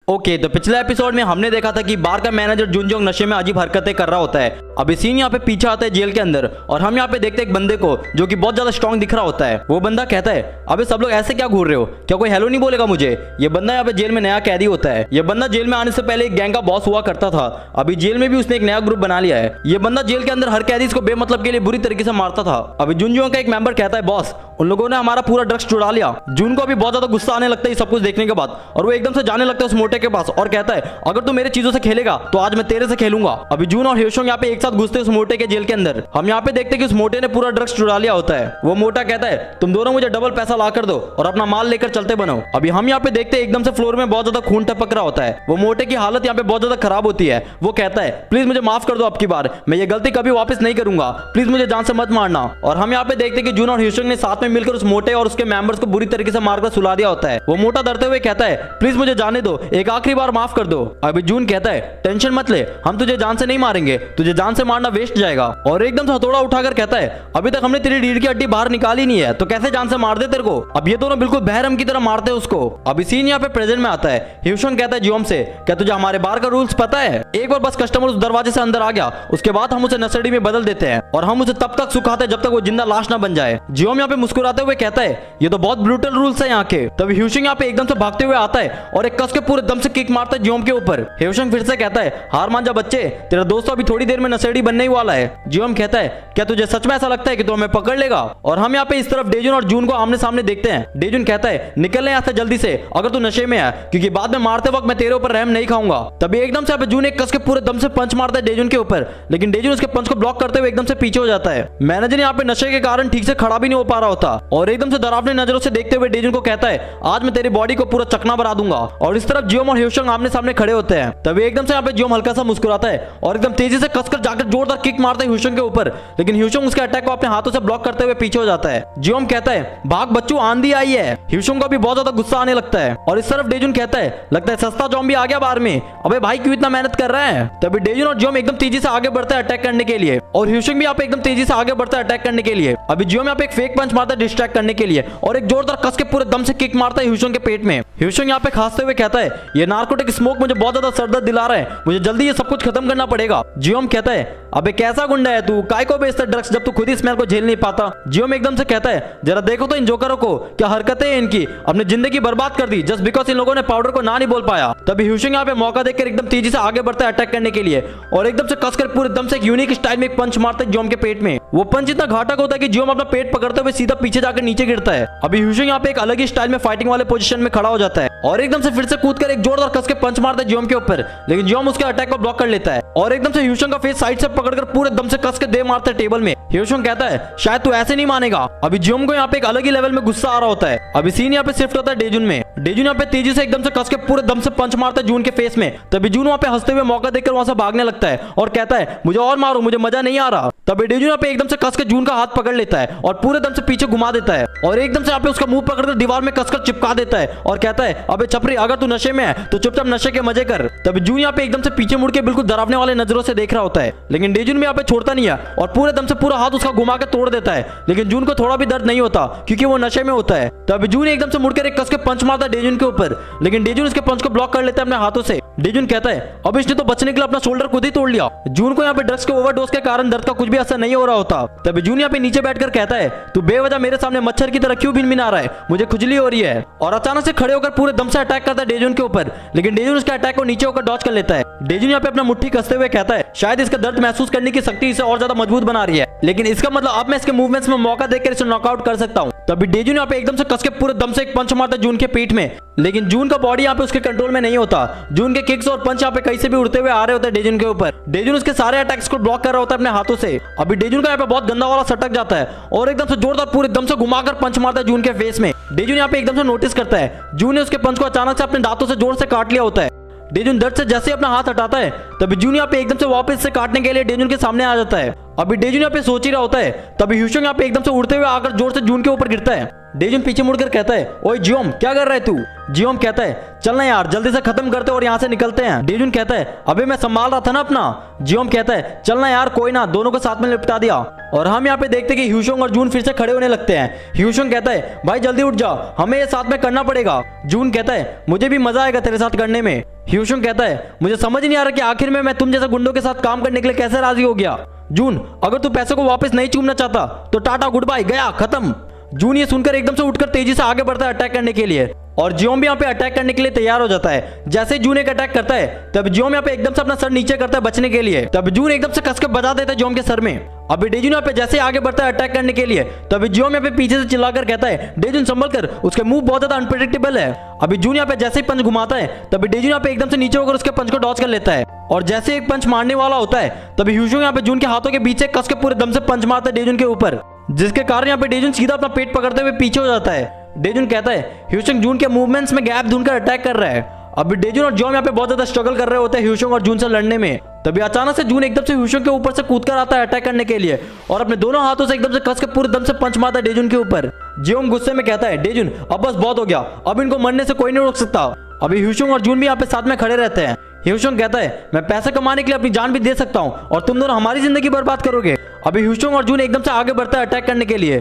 Okay, तो पिछले episode में हमने देखा था कि बार का मैनेजर जुनजोंग नशे में अजीब हरकतें कर रहा होता है। अभी सीन यहाँ पे पीछे आता है जेल के अंदर और हम यहाँ पे देखते हैं एक बंदे को जो कि बहुत ज्यादा स्ट्रॉन्ग दिख रहा होता है। वो बंदा कहता है, अबे सब लोग ऐसे क्या घूर रहे हो, क्या कोई हेलो नहीं बोलेगा मुझे। ये बंदा यहाँ पे जेल में नया कैदी होता है। ये बंदा जेल में आने से पहले एक गैंग का बॉस हुआ करता था। अभी जेल में भी उसने एक नया ग्रुप बना लिया है। ये बंदा जेल के अंदर हर कैदी को बेमतलब के लिए बुरी तरीके से मारता था। अभी जुनजोंग का एक मेंबर कहता है, बॉस उन लोगों ने हमारा पूरा ड्रग्स चुरा लिया। जून को अभी बहुत ज्यादा गुस्सा आने लगता है सब कुछ देखने के बाद और वो एकदम से जाने लगता है उस मोटे के पास और कहता है, अगर तू मेरे चीजों से खेलेगा तो आज मैं तेरे से खेलूंगा। अभी जून और ह्योशोंग यहाँ पे एक साथ घुसते हैं उस मोटे के जेल के अंदर। हम यहाँ पे देखते हैं कि उस मोटे ने पूरा ड्रग्स चुरा लिया होता है। वो मोटा कहता है, तुम दोनों मुझे डबल पैसा ला कर दो और अपना माल लेकर चलते बनो। अभी हम यहाँ पे देखते हैं एकदम से फ्लोर में बहुत ज्यादा खून टपक रहा होता है। वो मोटे की हालत यहाँ पे बहुत ज्यादा खराब होती है। वो कहता है, प्लीज मुझे माफ कर दो, अब की बार मैं ये गलती कभी वापस नहीं करूंगा, प्लीज मुझे जान से मत मारना। और हम यहाँ पे देखते हैं कि जून और ह्योशोंग ने साथ में मिलकर उस मोटे और उसके मेंबर्स को बुरी तरीके से मारकर सुला दिया होता है। वो मोटा डरते हुए कहता है, प्लीज मुझे जाने दो, एक आखिरी बार माफ कर दो। अभी जून कहता है, टेंशन मत ले, हम तुझे जान से नहीं मारेंगे, तुझे जान से मारना वेस्ट जाएगा। और एकदम से हथौड़ा उठाकर कहता है, अभी तक हमने तेरी रीढ़ की हड्डी बाहर निकाली नहीं है तो कैसे जान से मार दे तेरे को। अब ये दोनों बिल्कुल बहरम की तरह मारते हैं उसको। अभी सीन यहाँ पे प्रेजेंट में आता है। ह्योशोंग कहता है जियोम से, क्या तुझे हमारे बार का रूल्स पता है। एक बार बस कस्टमर उस दरवाजे से अंदर आ गया उसके बाद हम उसे नसड़ी में बदल देते हैं और हम उसे तब तक सुखाते हैं जब तक वो जिंदा लाश ना बन जाए। जियोम यहाँ पे मुस्कुराते हुए कहता है, ये तो बहुत ब्रूटल रूल्स है यहाँ के। तभी ह्योशोंग यहाँ पे एकदम से भागते हुए आता है और एक कस के पूरे दम से किक मारता है जियोम के ऊपर। ह्योशोंग फिर से कहता है, हार मान जा बच्चे, तेरा दोस्त अभी थोड़ी देर में नशेड़ी बनने ही वाला है। जियोम कहता है, क्या तुझे सच में ऐसा लगता है कि तू हमें पकड़ लेगा। और हम यहाँ पे इस तरफ डेजुन और जून को आमने सामने देखते हैं। डेजुन कहता है, निकल ले यहाँ से जल्दी से अगर तू नशे में है, क्योंकि बाद में मारते वक्त मैं तेरे ऊपर रहम नहीं खाऊंगा। तभी एकदम से जून एक कस के पूरे दम से पंच मारता है डेजुन के ऊपर, लेकिन डेजुन उसके पंच को ब्लॉक करते हुए एकदम से पीछे हो जाता है। मैनेजर यहाँ पे नशे के कारण ठीक से खड़ा भी नहीं हो पा रहा होता और एकदम से डरावनी नजरों से देखते हुए डेजुन को कहता है, आज मैं तेरी बॉडी को पूरा चकना बना दूंगा। और इस तरफ जियोम और ह्योशोंग आमने सामने खड़े होते हैं। तभी एकदम से यहाँ पे जियोम हल्का सा मुस्कुराता है और एकदम तेजी से कसकर जाकर जोरदार किक मारता है ह्योशोंग के ऊपर, लेकिन ह्योशोंग उसके अटैक को अपने हाथों से ब्लॉक करते हुए पीछे हो जाता है। जियोम कहता है, भाग बच्चू, आंधी आई है। ह्योशोंग को भी बहुत ज्यादा गुस्सा आने लगता है और इस तरफ डेजुन कहता है, लगता है सस्ता ज़ॉम्बी आ गया बाहर में, अबे भाई क्यों इतना मेहनत कर रहा है। तभी डेजुन और जियोम एकदम तेजी से आगे बढ़ता है अटैक करने के लिए और ह्योशोंग भी यहाँ पे एकदम तेजी से आगे बढ़ता है अटैक करने के लिए। अभी जियोम यहाँ पे एक फेक पंच मारता है डिस्ट्रैक्ट करने के लिए और एक जोरदार कस के पूरे दम से किक मारता है ह्योशोंग के पेट में। ह्योशोंग यहाँ पे खांसते हुए कहता है, ये नार्कोटिक स्मोक मुझे बहुत ज्यादा सर दर्द दिला रहा है, मुझे जल्दी ये सब कुछ खत्म करना पड़ेगा। जियोम कहता है, अबे कैसा गुंडा है तू, काय को बेचता ड्रग्स जब तू खुद ही स्मेल को झेल नहीं पाता। जियोम एकदम से कहता है, जरा देखो तो इन जोकरों को, क्या हरकतें हैं इनकी, अपनी जिंदगी बर्बाद कर दी जस्ट बिकॉज इन लोगों ने पाउडर को ना नहीं बोल पाया। तभी ह्योशोंग यहाँ पे मौका देखकर एकदम तेजी से आगे बढ़ता है अटैक करने के लिए और एकदम से कसकर पूरे दम से एक यूनिक स्टाइल में एक पंच मारता है जियोम के पेट में। वो पंच इतना घातक होता है कि जियोम अपना पेट पकड़ते हुए सीधा पीछे जाकर नीचे गिरता है। अभी ह्योशोंग यहाँ पे एक अलग ही स्टाइल में फाइटिंग वाले पोजीशन में खड़ा हो जाता है और एकदम से फिर से कूदकर एक जोरदार कस के पंच मारता है जियोम के ऊपर, लेकिन जियोम उसके अटैक को ब्लॉक कर लेता है और एकदम से ह्योशोंग का फेस साइड से पकड़कर पूरे दम से कस के दे मारता है टेबल में। ह्योशोंग कहता है, शायद तू ऐसे नहीं मानेगा। अभी जियोम को यहाँ पे एक अलग ही लेवल में गुस्सा आ रहा होता है। अभी सीन यहाँ पे शिफ्ट होता है डेजुन में। डेजुन यहाँ पे तेजी से एकदम से कस के पूरे दम से पंच मारता है जून के फेस में। तभी जून वहाँ पे हंसते हुए मौका देखकर वहां से भागने लगता है और कहता है, मुझे और मारो, मुझे मजा नहीं आ रहा। तभी डेजुन यहाँ पे एकदम से कस के जून का हाथ पकड़ लेता है और पूरे दम से पीछे घुमा देता है और एकदम से यहाँ पे उसका मुंह पकड़कर दीवार में कसकर चिपका देता है और कहता है, अबे छपरी, अगर तू नशे में है तो चुपचाप नशे के मजे कर। तभी जून यहाँ पे एकदम से पीछे मुड़ के बिल्कुल डरावने वाले नजरों से देख रहा होता है, लेकिन डेजुन भी यहाँ पे छोड़ता नहीं है और पूरे दम से पूरा हाथ उसका घुमा के तोड़ देता है, लेकिन जून को थोड़ा भी दर्द नहीं होता क्योंकि वो नशे में होता है। तभी जून एकदम से मुड़कर एक कस के पंच मारता है डेजुन के ऊपर, लेकिन डेजुन उसके पंच को ब्लॉक कर लेता है अपने हाथों से। डेजुन कहता है, अब इसने तो बचने के लिए अपना शोल्डर खुद ही तोड़ लिया। जून को यहाँ पे ड्रग्स के ओवरडोज के कारण दर्द का कुछ भी असर नहीं हो रहा होता। तभी जून यहाँ पे नीचे बैठकर कहता है, तू बेवजह मेरे सामने मच्छर की तरह क्यों भिनभिना रहा है, मुझे खुजली हो रही है। और अचानक से खड़े होकर पूरे दम से अटैक करता है डेजुन के ऊपर, लेकिन डेजुन उसके अटैक को नीचे होकर डॉज कर लेता है। डेजुन यहाँ पे अपना मुट्ठी कसते हुए कहता है, शायद इसका दर्द महसूस करने की शक्ति इसे और ज्यादा मजबूत बना रही है, लेकिन इसका मतलब अब मैं इसके मूवमेंट्स में मौका देकर इसे नॉकआउट कर सकता हूँ। तभी डेजुन यहाँ पे एकदम से कस के पूरे दम से एक पंच मारता है जून के पीठ में, लेकिन जून का बॉडी यहाँ पे उसके कंट्रोल में नहीं होता। जून के किक्स और पंच यहाँ पे कहीं से भी उड़ते हुए आ रहे होते हैं डेजुन के ऊपर। डेजुन उसके सारे अटैक्स को ब्लॉक कर रहा होता है अपने हाथों से। अभी डेजुन का यहाँ पे बहुत गंदा वाला सटक जाता है और एकदम से जोरदार पूरे दम से घुमाकर पंच मारता है जून के फेस में। डेजुन यहाँ पे एकदम से नोटिस करता है जून ने उसके पंच को अचानक से अपने दांतों से जोर से काट लिया होता है। डेजुन दर्द से जैसे अपना हाथ हटाता है तभी जून यहाँ पे एकदम से वापस से काटने के लिए डेजुन के सामने आ जाता है। अभी डेजुन यहाँ पे सोच ही रहा होता है, तभी ह्योशोंग यहाँ पे एकदम से उड़ते हुए आकर जोर से जून के ऊपर गिरता है डेजुन पीछे मुड़कर कहता है, ओए जियोम क्या कर रहा है तू? जियोम कहता है, चलना यार जल्दी से खत्म करते और यहाँ से निकलते हैं। डेजुन कहता है, अबे मैं संभाल रहा था ना अपना। जियोम कहता है, चलना यार कोई ना, दोनों को साथ में निपटा दिया। और हम यहाँ पे देखते हैं कि ह्यूशोंग और जून फिर से खड़े होने लगते हैं। ह्यूशोंग कहता है, भाई जल्दी उठ जा, हमें ये साथ में करना पड़ेगा। जून कहता है, मुझे भी मजा आएगा तेरे साथ करने में। ह्यूशोंग कहता है, मुझे समझ नहीं आ रहा कि आखिर में मैं तुम जैसे गुंडों के साथ काम करने के लिए कैसे राजी हो गया। जून, अगर तू पैसे को वापस नहीं चूमना चाहता तो टाटा गुड बाय, गया खत्म। जून ये सुनकर एकदम से उठकर तेजी से आगे बढ़ता है अटैक करने के लिए, और जियोम भी यहाँ पे अटैक करने के लिए तैयार हो जाता है। जैसे जून एक अटैक करता है तब जियोम यहाँ पे एकदम से अपना सर नीचे करता है बचने के लिए, तब जून एकदम से कसके बजा देता है जियोम के सर में। अभी डेजुन यहाँ पे जैसे आगे बढ़ता है अटैक करने के लिए, तभी जियोम यहाँ पे पीछे से चिल्लाकर कहता है, डेजुन संभल कर, उसके मुंह बहुत ज्यादा अनप्रेडिक्टेबल है। अभी जून यहाँ पे जैसे ही पंच घुमाता है तभी डेजुन यहाँ पे एकदम से नीचे होकर उसके पंच को डॉच कर लेता है, और जैसे एक पंच मारने वाला होता है तभी ह्यूशोंग यहाँ पे जून के हाथों के बीच से कस के पूरे दम से पंच मारता है डेजुन के ऊपर, जिसके कारण यहाँ पे डेजुन सीधा अपना पेट पकड़ते हुए पीछे हो जाता है। डेजुन कहता है, ह्यूशोंग जून के मूवमेंट्स में गैप ढूंढकर अटैक कर रहा है। अभी डेजुन और जियोम यहाँ पे बहुत ज्यादा स्ट्रगल कर रहे होते हैं ह्यूशोंग और जून से लड़ने में। तभी अचानक से जून एकदम से ह्यूशोंग के ऊपर से कूदकर आता है अटैक करने के लिए, और अपने दोनों हाथों से एकदम से कस के पूरे दम से पंच मारता है डेजुन के ऊपर। जियोम गुस्से में कहता है, डेजुन अब बस बहुत हो गया, अब इनको मरने से कोई नहीं रोक सकता। अभी ह्यूशोंग और जून भी यहाँ पे साथ में खड़े रहते हैं। ह्यूशोंग कहता है, मैं पैसे कमाने के लिए अपनी जान भी दे सकता हूँ और तुम दोनों हमारी जिंदगी बर्बाद करोगे। अभी ह्यूशोंग और जून एकदम से आगे बढ़ता है अटैक करने के लिए।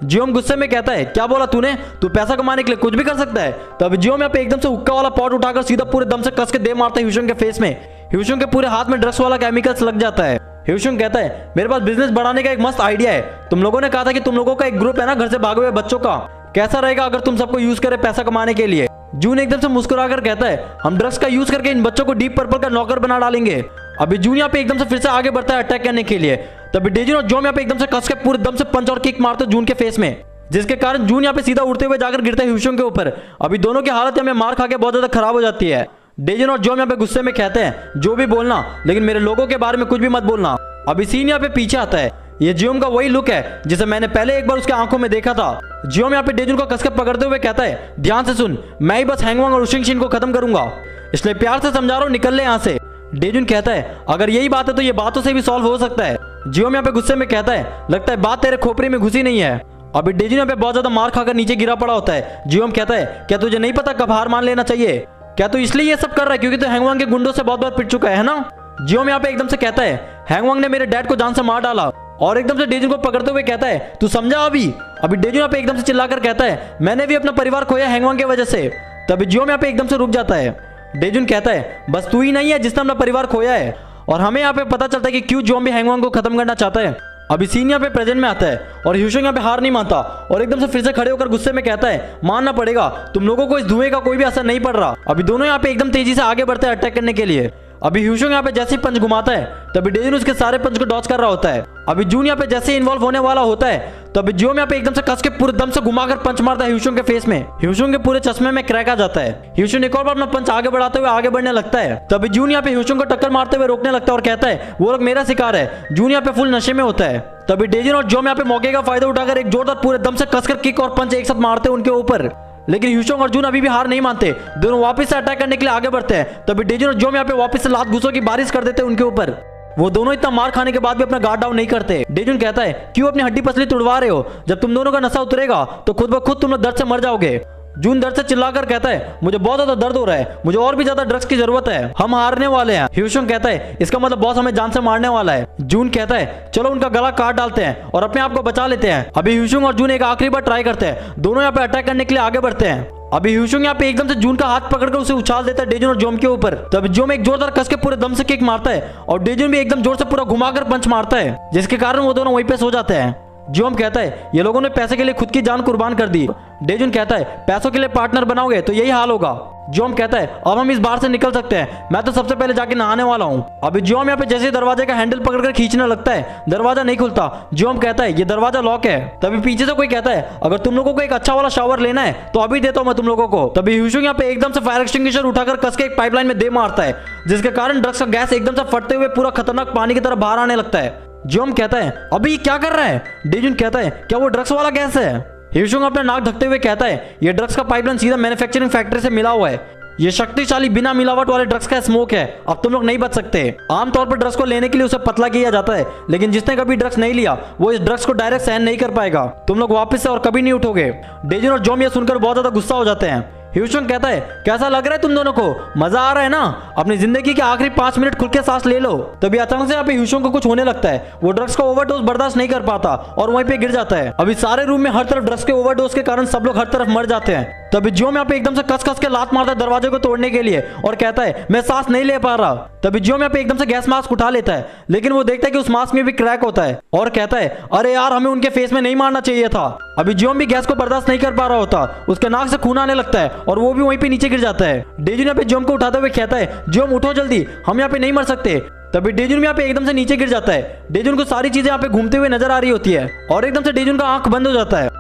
जियोम गुस्से में कहता है, क्या बोला तूने, तू पैसा कमाने के लिए कुछ भी कर सकता है। तब जियोम यहाँ पे एकदम से हुक्का वाला पॉट उठाकर सीधा पूरे दम से कस के दे मारता है ह्यूशोंग के फेस में। ह्यूशोंग के पूरे हाथ में ड्रग्स वाला केमिकल्स लग जाता है। ह्यूशोंग कहता है, मेरे पास बिजनेस बढ़ाने का एक मस्त आइडिया है। तुम लोगों ने कहा था कि तुम लोगों का एक ग्रुप है ना घर से भागे हुए बच्चों का, कैसा रहेगा अगर तुम सबको यूज करे पैसा कमाने के लिए। जून एकदम से मुस्कुराकर कहता है, हम ड्रग्स का यूज करके इन बच्चों को डीप पर्पल का नौकर बना डालेंगे। अभी जून यहाँ पे एकदम से फिर से आगे बढ़ता है अटैक करने के लिए। तभी डेजुन और जियोम यहाँ पे एकदम से कस के पूरे दम से पंच और किक मारते जून के फेस में, जिसके कारण जून यहाँ पे सीधा उड़ते हुए जाकर गिरता है ह्यूशोंग के ऊपर। अभी दोनों की हालत हमें मार खा के बहुत ज्यादा खराब हो जाती है। डेजुन और जियोम यहाँ पे गुस्से में कहते हैं, जो भी बोलना लेकिन मेरे लोगों के बारे में कुछ भी मत बोलना। अभी सीन यहाँ पे पीछे आता है। ये जियोम का वही लुक है जिसे मैंने पहले एक बार उसके आंखों में देखा था। जियोम यहाँ पे डेजुन को कसकर पकड़ते हुए कहता है, ध्यान से सुन, मैं ही बस हैंगवांग और उशिंगशिन को खत्म करूंगा, इसलिए प्यार से समझा रहा हूँ, निकल ले यहाँ से। डेजुन कहता है, अगर यही बात है तो ये बातों से भी सॉल्व हो सकता है। जियोम यहाँ पे गुस्से में कहता है, लगता है बात तेरे खोपड़ी में घुसी नहीं है। अभी डेजुन यहाँ पे बहुत ज्यादा मार खाकर नीचे गिरा पड़ा होता है। जियोम कहता है, क्या तुझे नहीं पता कब हार मान लेना चाहिए? क्या तू इसलिए ये सब कर रहा है क्योंकि तू हैंगवांग के गुंडों से बहुत बार पिट चुका है ना? जियोम यहाँ पे एकदम से कहता है, हैंगवांग ने मेरे डैड को जान से मार डाला, और एकदम से डेजुन को पकड़ते हुए कहता है, तू समझा अभी? अभी डेजुन यहाँ पे एकदम से चिल्लाकर कहता है, मैंने भी अपना परिवार खोया हैंगवांग की वजह से। तभी जियोम यहाँ पे एकदम से रुक जाता है। डेजुन कहता है, बस तू ही नहीं है जिसने अपना परिवार खोया है। और हमें यहाँ पे पता चलता है कि क्यों जियोम भी हैंगवांग को खत्म करना चाहता है। अभी सीन यहाँ पे प्रेजेंट में आता है और ह्यूशोंग यहाँ पे हार नहीं मानता और एकदम से फिर से खड़े होकर गुस्से में कहता है, मानना पड़ेगा, तुम लोगों को इस धुएं का कोई भी असर नहीं पड़ रहा। अभी दोनों यहाँ पे एकदम तेजी से आगे बढ़ते हैं अटैक करने के लिए। अभी ह्यूशोंग यहाँ पे जैसे ही पंच घुमाता है तभी डेजुन उसके सारे पंच को डॉच कर रहा होता है। अभी जून यहाँ पे जैसे इन्वॉल्व होने वाला होता है तभी जियोम यहाँ पे एकदम से कस के पूरे दम से घुमाकर पंच मारता है ह्यूशोंग के फेस में। ह्यूशोंग के पूरे चश्मे में क्रैक आ जाता है। ह्यूशोंग एक और बार अपना पंच आगे बढ़ाते हुए आगे बढ़ने लगता है। तभी जून यहाँ पे ह्यूशोंग को टक्कर मारते हुए रोकने लगता है और कहता है, वो लोग मेरा शिकार है। जून यहाँ पे फुल नशे में होता है। तभी डेजुन और जियोम यहाँ पे मौके का फायदा उठाकर एक जोरदार पूरे दम से कसकर किक और पंच एक साथ मारते हैं उनके ऊपर। लेकिन ह्यूशोंग और जून अभी भी हार नहीं मानते, दोनों वापस से अटैक करने के लिए आगे बढ़ते हैं। तभी डेजुन और जियोम यहाँ पे वापस से लात घूसों की बारिश कर देते हैं उनके ऊपर। वो दोनों इतना मार खाने के बाद भी अपना गार्ड डाउन नहीं करते। डेजुन कहता है, क्यों अपनी हड्डी पसली तुड़वा रहे हो? जब तुम दोनों का नशा उतरेगा तो खुद ब खुद तुम लोग दर्द से मर जाओगे। जून दर्द से चिल्लाकर कहता है, मुझे बहुत ज्यादा दर्द हो रहा है, मुझे और भी ज्यादा ड्रग्स की जरूरत है, हम हारने वाले हैं। ह्यूशोंग कहता है, इसका मतलब बॉस हमें जान से मारने वाला है। जून कहता है, चलो उनका गला काट डालते हैं और अपने आप को बचा लेते हैं। अभी ह्यूशोंग और जून एक आखिरी बार ट्राई करते हैं, दोनों यहाँ पे अटैक करने के लिए आगे बढ़ते हैं। अभी ह्यूशोंग यहाँ पे एकदम से जून का हाथ पकड़कर उसे उछाल देता है डेजुन और जियोम के ऊपर। तब जियोम एक जोरदार कस के पूरे दम से किक मारता है और डेजुन भी एकदम जोर से पूरा घुमाकर पंच मारता है, जिसके कारण वो दोनों वहीं पे सो जाते हैं। जियोम कहता है, ये लोगों ने पैसे के लिए खुद की जान कुर्बान कर दी। डेजुन कहता है, पैसों के लिए पार्टनर बनाओगे तो यही हाल होगा। जियोम कहता है, अब हम इस बार से निकल सकते हैं, मैं तो सबसे पहले जाके नहाने वाला हूँ। अभी जियोम यहाँ पे जैसे दरवाजे का हैंडल पकड़कर खींचने लगता है, दरवाजा नहीं खुलता। जियोम कहता है, ये दरवाजा लॉक है। तभी पीछे से कोई कहता है, अगर तुम लोगों को एक अच्छा वाला शावर लेना है तो अभी देता हूँ मैं तुम लोगों को। तभी ह्यूशोंग यहाँ पे एकदम से फायर एक्सटिंग्विशर उठाकर कस के एक पाइपलाइन में दे मारता है, जिसके कारण ड्रग्स का गैस एकदम से फटते हुए पूरा खतरनाक पानी की तरह बाहर आने लगता है। जियोम कहता है, अभी क्या कर रहा है? डेजुन कहता है, क्या वो ड्रग्स वाला गैस है? ह्यूशोंग अपना नाक ढकते हुए कहता है, ये ड्रग्स का पाइपलाइन सीधा मैन्युफैक्चरिंग फैक्ट्री से मिला हुआ है। ये शक्तिशाली बिना मिलावट वाले ड्रग्स का स्मोक है, अब तुम लोग नहीं बच सकते। आमतौर पर ड्रग्स को लेने के लिए उसे पतला किया जाता है, लेकिन जिसने कभी ड्रग्स नहीं लिया वो इस ड्रग्स को डायरेक्ट सहन नहीं कर पाएगा। तुम लोग वापस से और कभी नहीं उठोगे। डेजुन और जोम ये सुनकर बहुत ज्यादा गुस्सा हो जाते हैं। ह्यूशुंग कहता है, कैसा लग रहा है तुम दोनों को, मजा आ रहा है ना? अपनी जिंदगी के आखिरी 5 मिनट खुल के सांस ले लो। तभी अचानक से यहाँ पे ह्यूशुंग को कुछ होने लगता है। वो ड्रग्स का ओवरडोज बर्दाश्त नहीं कर पाता और वहीं पे गिर जाता है। अभी सारे रूम में हर तरफ ड्रग्स के ओवरडोज के कारण सब लोग हर तरफ मर जाते हैं। तभी जोम यहाँ पे एकदम से कस कस के लात मारता है दरवाजे को तोड़ने के लिए और कहता है, मैं सांस नहीं ले पा रहा। तभी जोम यहाँ पे एकदम से गैस मास्क उठा लेता है, लेकिन वो देखता है कि उस मास्क में भी क्रैक होता है और कहता है, अरे यार हमें उनके फेस में नहीं मारना चाहिए था। अभी जोम भी गैस को बर्दाश्त नहीं कर पा रहा होता, उसके नाक से खून आने लगता है और वो भी वहीं पे नीचे गिर जाता है। डेजुन यहाँ पे जोम को उठाते हुए कहता है, जोम उठो जल्दी, हम यहाँ पे नहीं मर सकते। तभी डेजुन यहाँ पे एकदम से नीचे गिर जाता है। डेजुन को सारी चीजें यहाँ पे घूमते हुए नजर आ रही होती है और एकदम से डेजुन का आंख बंद हो जाता है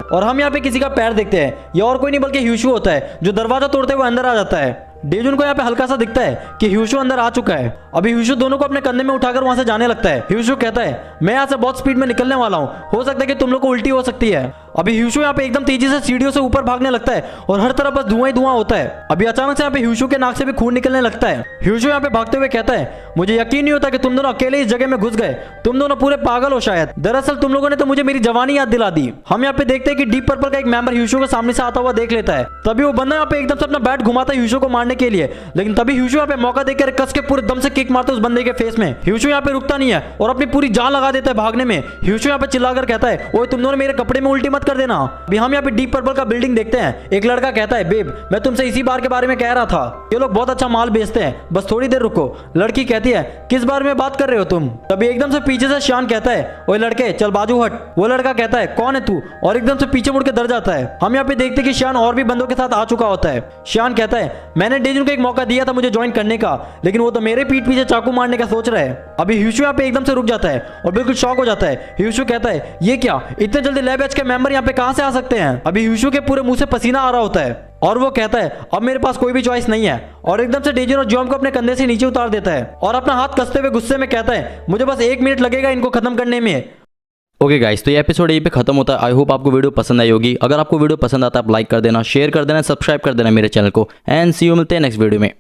और हम यहाँ पे किसी का पैर देखते हैं। ये और कोई नहीं बल्कि ह्यूशु होता है, जो दरवाजा तोड़ते हुए अंदर आ जाता है। डेजुन को यहाँ पे हल्का सा दिखता है कि ह्यूशु अंदर आ चुका है। अभी ह्यूशु दोनों को अपने कंधे में उठाकर वहां से जाने लगता है। ह्यूशु कहता है, मैं यहाँ से बहुत स्पीड में निकलने वाला हूँ, हो सकता है कि तुम लोग को उल्टी हो सकती है। अभी ह्यूशु यहाँ पे एकदम तेजी से सीढ़ियों से ऊपर भागने लगता है और हर तरफ बस धुआं ही धुआं होता है। अभी अचानक से यहाँ पे ह्यूशु के नाक से भी खून निकलने लगता है। ह्यूशु यहाँ पे भागते हुए कहता है, मुझे यकीन नहीं होता कि तुम दोनों अकेले इस जगह में घुस गए, तुम दोनों पूरे पागल हो शायद। दरअसल तुम लोगों ने तो मुझे मेरी जवानी याद दिला दी। हम यहाँ पे देखते हैं कि डीप पर्पल का एक मेंबर ह्यूशु के सामने से आता हुआ देख लेता है। तभी वो बंदा यहाँ पे एकदम से अपना बैट घुमाता है ह्यूशु को मारने के लिए, लेकिन तभी ह्यूशु यहाँ पे मौका देकर कस के पूरे दम से किक मारता है उस बंदे के फेस में। ह्यूशु यहाँ पे रुकता नहीं है और अपनी पूरी जान लगा देता है भागने में। ह्यूशु यहाँ पे चिल्लाकर कहता है, ओए तुम दोनों मेरे कपड़े में उल्टी मत कर देना। अभी हम यहाँ पे डीप पर्पल का बिल्डिंग देखते हैं। एक लड़का कहता है, बेब मैं तुमसे इसी बार के बारे में कह रहा था, ये लोग बहुत अच्छा माल बेचते हैं, बस थोड़ी देर रुको। लड़की कहती है, किस बारे में बात कर रहे हो तुम? तभी एकदम से पीछे से शान कहता है, ओए लड़के चल बाजू हट। वो लड़का कहता है, कौन है तू? और एकदम से पीछे मुड़ के डर जाता है। हम यहाँ पे देखते कि शान और भी बंदों के साथ आ चुका होता है। शान कहता है, मैंने डेजुन को एक मौका दिया था मुझे ज्वाइन करने का, लेकिन वो तो मेरे पीठ पीछे चाकू मारने का सोच रहा है। अभी ह्यूशु यहाँ पे एकदम से रुक जाता है और बिल्कुल शॉक हो जाता है। ह्यूशु कहता है, ये क्या, इतने जल्दी लैब बैच के मेंबर यहाँ पे कहां से आ सकते हैं? अभी ह्यूशु के पूरे मुंह से पसीना आ रहा होता है और वो कहता है, अब मेरे पास कोई भी चॉइस नहीं है। और एकदम से डेजुन और जोम को अपने कंधे से नीचे उतार देता है और अपना हाथ कसते हुए गुस्से में कहता है, मुझे बस 1 मिनट लगेगा इनको खत्म करने में। ओके गाइस, तो ये एपिसोड यहीं पे खत्म होता है। आई होप आपको वीडियो पसंद आई होगी। अगर आपको वीडियो पसंद आता है आप लाइक कर देना, शेयर कर देना, सब्सक्राइब कर देना मेरे चैनल को। एंड सी यू, मिलते हैं नेक्स्ट वीडियो में।